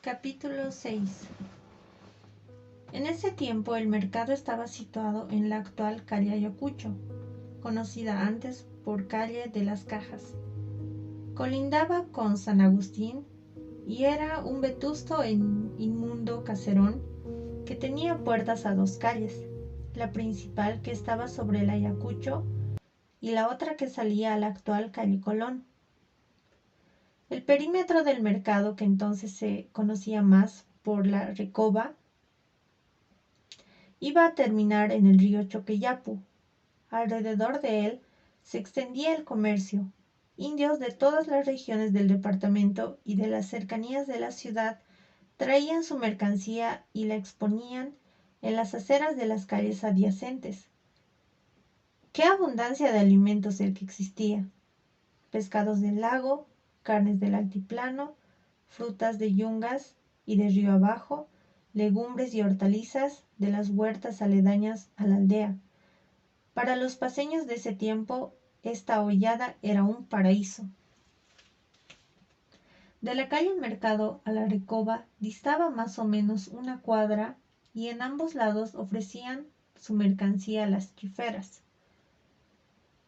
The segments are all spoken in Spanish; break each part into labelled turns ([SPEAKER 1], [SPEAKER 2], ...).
[SPEAKER 1] Capítulo 6. En ese tiempo el mercado estaba situado en la actual calle Ayacucho, conocida antes por calle de las Cajas. Colindaba con San Agustín y era un vetusto e inmundo caserón que tenía puertas a dos calles, la principal que estaba sobre el Ayacucho y la otra que salía a la actual calle Colón. El perímetro del mercado, que entonces se conocía más por la Recoba, iba a terminar en el río Choqueyapu. Alrededor de él se extendía el comercio. Indios de todas las regiones del departamento y de las cercanías de la ciudad traían su mercancía y la exponían en las aceras de las calles adyacentes. ¡Qué abundancia de alimentos el que existía! Pescados del lago, carnes del altiplano, frutas de yungas y de río abajo, legumbres y hortalizas de las huertas aledañas a la aldea. Para los paceños de ese tiempo, esta hollada era un paraíso. De la calle Mercado a la Recoba distaba más o menos una cuadra y en ambos lados ofrecían su mercancía a las chiferas.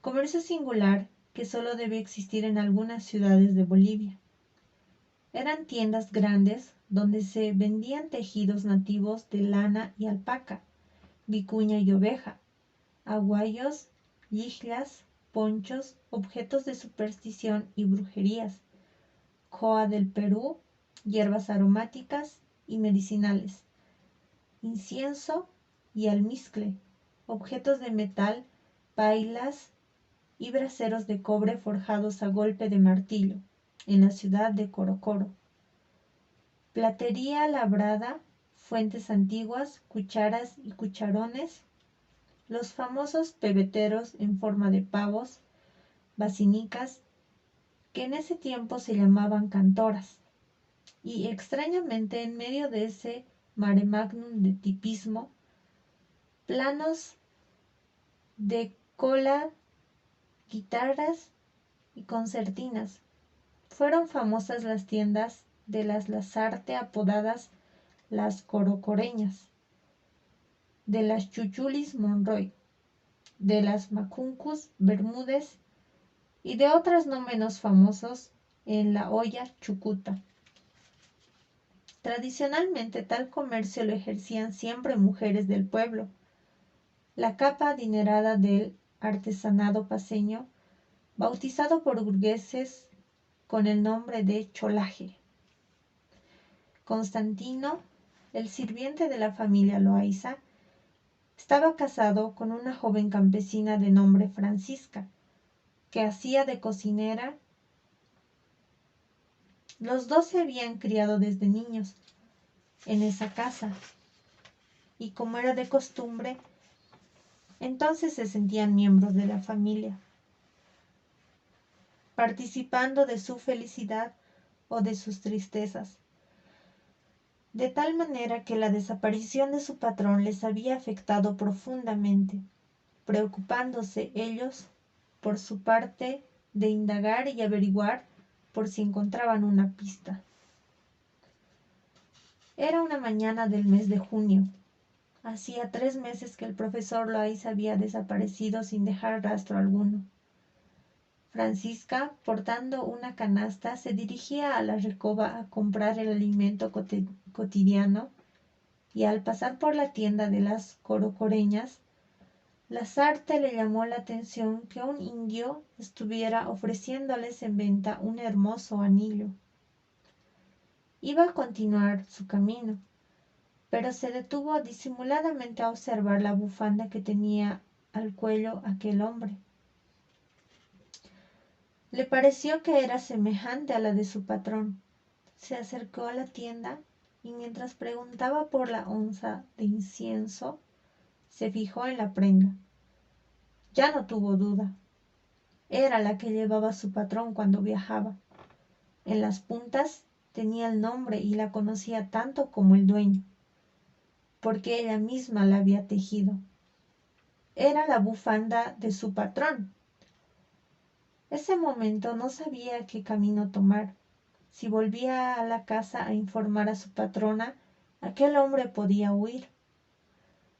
[SPEAKER 1] Comercio singular que solo debe existir en algunas ciudades de Bolivia. Eran tiendas grandes donde se vendían tejidos nativos de lana y alpaca, vicuña y oveja, aguayos, yihlas, ponchos, objetos de superstición y brujerías, coa del Perú, hierbas aromáticas y medicinales, incienso y almizcle, objetos de metal, pailas y braseros de cobre forjados a golpe de martillo, en la ciudad de Corocoro. Platería labrada, fuentes antiguas, cucharas y cucharones, los famosos pebeteros en forma de pavos, basinicas, que en ese tiempo se llamaban cantoras, y extrañamente en medio de ese mare magnum de tipismo, planos de cola, guitarras y concertinas. Fueron famosas las tiendas de las Lazarte apodadas las corocoreñas, de las Chuchulis Monroy, de las Macuncus Bermúdez y de otras no menos famosos en la olla Chucuta. Tradicionalmente tal comercio lo ejercían siempre mujeres del pueblo. La capa adinerada del artesanado paceño, bautizado por burgueses con el nombre de cholaje. Constantino, el sirviente de la familia Loaiza, estaba casado con una joven campesina de nombre Francisca, que hacía de cocinera. Los dos se habían criado desde niños en esa casa, y como era de costumbre, entonces se sentían miembros de la familia, participando de su felicidad o de sus tristezas, de tal manera que la desaparición de su patrón les había afectado profundamente, preocupándose ellos, por su parte, de indagar y averiguar por si encontraban una pista. Era una mañana del mes de junio. Hacía 3 meses que el profesor Loaiza había desaparecido sin dejar rastro alguno. Francisca, portando una canasta, se dirigía a la Recoba a comprar el alimento cotidiano y al pasar por la tienda de las corocoreñas, Lazarte le llamó la atención que un indio estuviera ofreciéndoles en venta un hermoso anillo. Iba a continuar su camino, pero se detuvo disimuladamente a observar la bufanda que tenía al cuello aquel hombre. Le pareció que era semejante a la de su patrón. Se acercó a la tienda y mientras preguntaba por la onza de incienso, se fijó en la prenda. Ya no tuvo duda. Era la que llevaba su patrón cuando viajaba. En las puntas tenía el nombre y la conocía tanto como el dueño, porque ella misma la había tejido. Era la bufanda de su patrón. Ese momento no sabía qué camino tomar. si volvía a la casa a informar a su patrona, aquel hombre podía huir.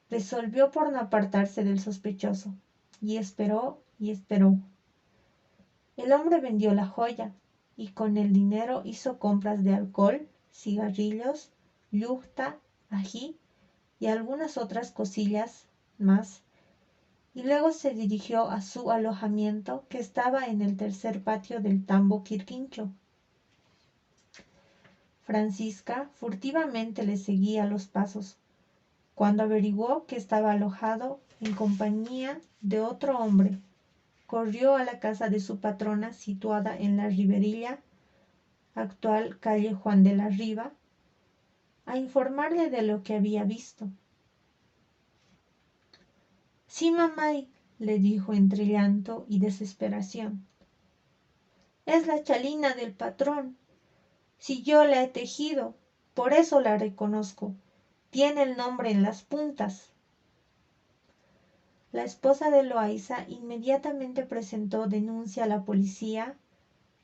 [SPEAKER 1] Resolvió por no apartarse del sospechoso, y esperó y esperó. El hombre vendió la joya, y con el dinero hizo compras de alcohol, cigarrillos, yufta, ají y algunas otras cosillas más, y luego se dirigió a su alojamiento, que estaba en el tercer patio del tambo Quirquincho. Francisca furtivamente le seguía los pasos. Cuando averiguó que estaba alojado en compañía de otro hombre, corrió a la casa de su patrona situada en la Riberilla, actual calle Juan de la Riva, a informarle de lo que había visto. Sí, mamá, le dijo entre llanto y desesperación. Es la chalina del patrón. Si yo la he tejido, por eso la reconozco. Tiene el nombre en las puntas. La esposa de Loaysa inmediatamente presentó denuncia a la policía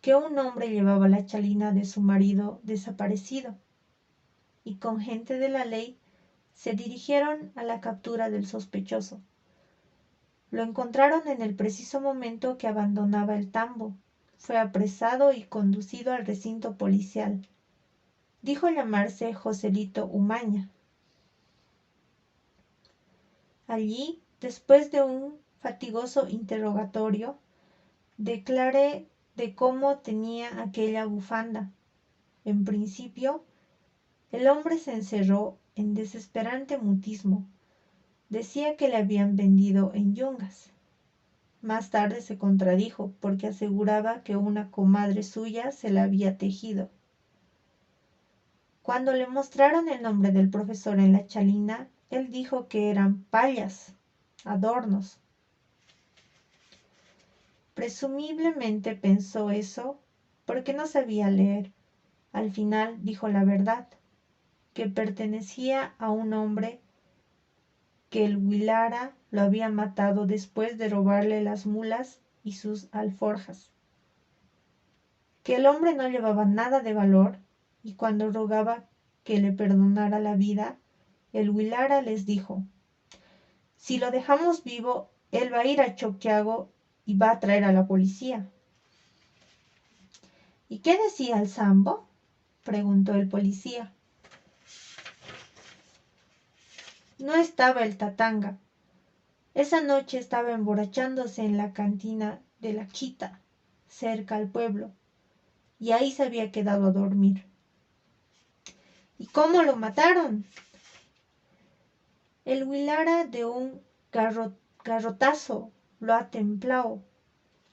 [SPEAKER 1] que un hombre llevaba la chalina de su marido desaparecido, y con gente de la ley se dirigieron a la captura del sospechoso. Lo encontraron en el preciso momento que abandonaba el tambo. Fue apresado y conducido al recinto policial. Dijo llamarse Joselito Umaña. Allí, después de un fatigoso interrogatorio, declaré de cómo tenía aquella bufanda. En principio, el hombre se encerró en desesperante mutismo. Decía que le habían vendido en Yungas. Más tarde se contradijo, porque aseguraba que una comadre suya se la había tejido. Cuando le mostraron el nombre del profesor en la chalina, él dijo que eran payas, adornos. Presumiblemente pensó eso porque no sabía leer. Al final dijo la verdad, que pertenecía a un hombre que el Huilara lo había matado después de robarle las mulas y sus alforjas. Que el hombre no llevaba nada de valor, y cuando rogaba que le perdonara la vida, el Huilara les dijo: si lo dejamos vivo, él va a ir a Choquiago y va a traer a la policía. ¿Y qué decía el Sambo?, preguntó el policía. No estaba el Tatanga. Esa noche estaba emborrachándose en la cantina de la Quita, cerca al pueblo, y ahí se había quedado a dormir. ¿Y cómo lo mataron? El Huilara de un garrotazo lo ha templado.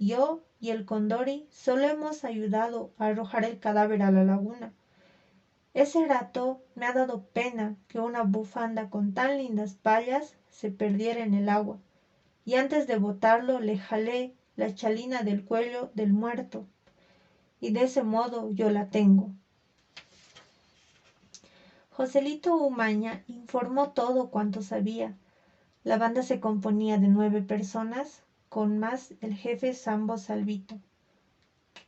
[SPEAKER 1] Yo y el Condori solo hemos ayudado a arrojar el cadáver a la laguna. Ese rato me ha dado pena que una bufanda con tan lindas payas se perdiera en el agua, y antes de botarlo le jalé la chalina del cuello del muerto, y de ese modo yo la tengo. Joselito Umaña informó todo cuanto sabía. La banda se componía de 9 personas, con más el jefe Sambo Salvito.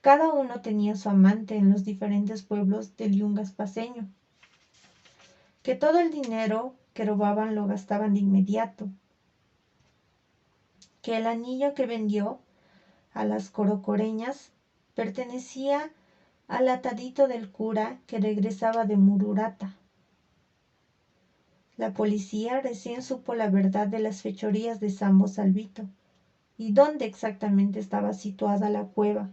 [SPEAKER 1] Cada uno tenía su amante en los diferentes pueblos del Yungas paceño. Que todo el dinero que robaban lo gastaban de inmediato. Que el anillo que vendió a las corocoreñas pertenecía al atadito del cura que regresaba de Mururata. La policía recién supo la verdad de las fechorías de Sambo Salvito y dónde exactamente estaba situada la cueva.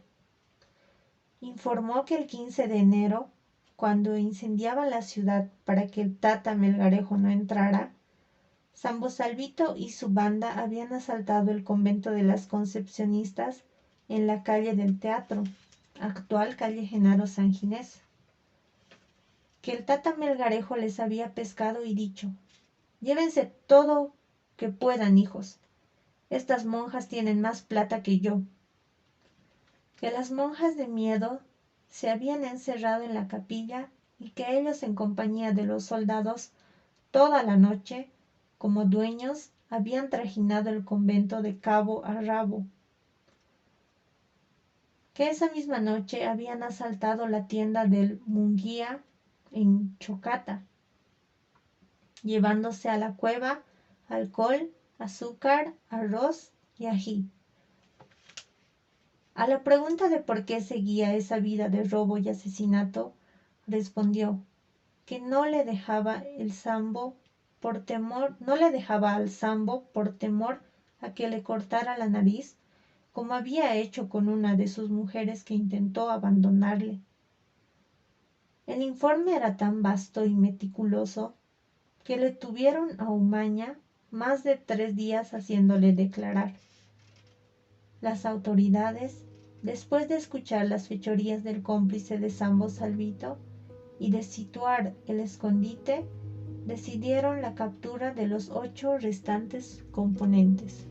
[SPEAKER 1] Informó que el 15 de enero, cuando incendiaban la ciudad para que el Tata Melgarejo no entrara, Sambo Salvito y su banda habían asaltado el convento de las Concepcionistas en la calle del Teatro, actual calle Genaro San Ginés. Que el Tata Melgarejo les había pescado y dicho: llévense todo que puedan, hijos. Estas monjas tienen más plata que yo. Que las monjas de miedo se habían encerrado en la capilla y que ellos, en compañía de los soldados, toda la noche, como dueños, habían trajinado el convento de cabo a rabo. que esa misma noche habían asaltado la tienda del Munguía en Chocata, llevándose a la cueva alcohol, azúcar, arroz y ají. A la pregunta de por qué seguía esa vida de robo y asesinato, respondió que no le dejaba al sambo por temor a que le cortara la nariz, como había hecho con una de sus mujeres que intentó abandonarle. El informe era tan vasto y meticuloso que le tuvieron a Umaña más de 3 días haciéndole declarar. Las autoridades, después de escuchar las fechorías del cómplice de Sambo Salvito y de situar el escondite, decidieron la captura de los 8 restantes componentes.